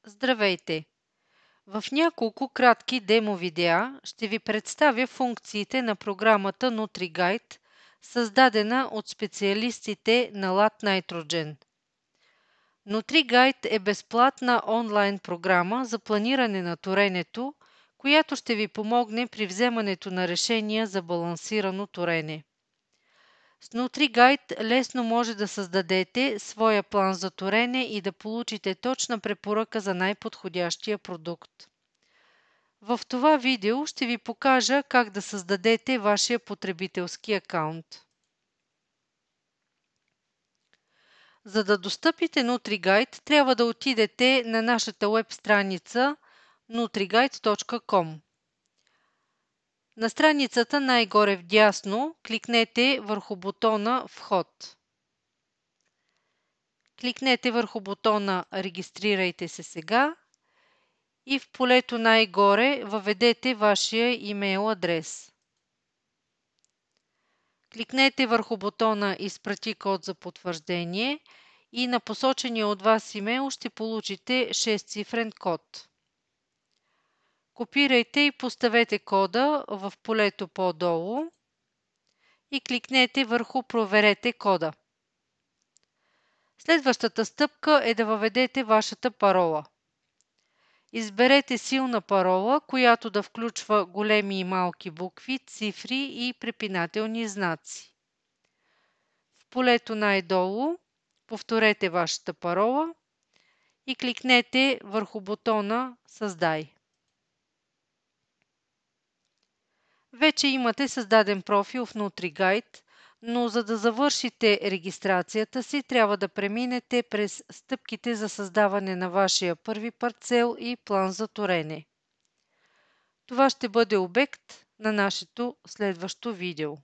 Здравейте! В няколко кратки демо видеа ще ви представя функциите на програмата NutriGuide, създадена от специалистите на Lat Nitrogen. NutriGuide е безплатна онлайн програма за планиране на торенето, която ще ви помогне при вземането на решения за балансирано торене. С NutriGuide лесно може да създадете своя план за торене и да получите точна препоръка за най-подходящия продукт. В това видео ще ви покажа как да създадете вашия потребителски акаунт. За да достъпите NutriGuide, трябва да отидете на нашата веб страница nutriguide.com. На страницата най-горе вдясно кликнете върху бутона Вход. Кликнете върху бутона Регистрирайте се сега и в полето най-горе въведете вашия имейл адрес. Кликнете върху бутона Изпрати код за потвърждение и на посочения от вас имейл ще получите 6-цифрен код. Копирайте и поставете кода в полето по-долу и кликнете върху Проверете кода. Следващата стъпка е да въведете вашата парола. Изберете силна парола, която да включва големи и малки букви, цифри и препинателни знаци. В полето най-долу повторете вашата парола и кликнете върху бутона Създай. Вече имате създаден профил в NutriGuide, но за да завършите регистрацията си, трябва да преминете през стъпките за създаване на вашия първи парцел и план за торене. Това ще бъде обект на нашето следващо видео.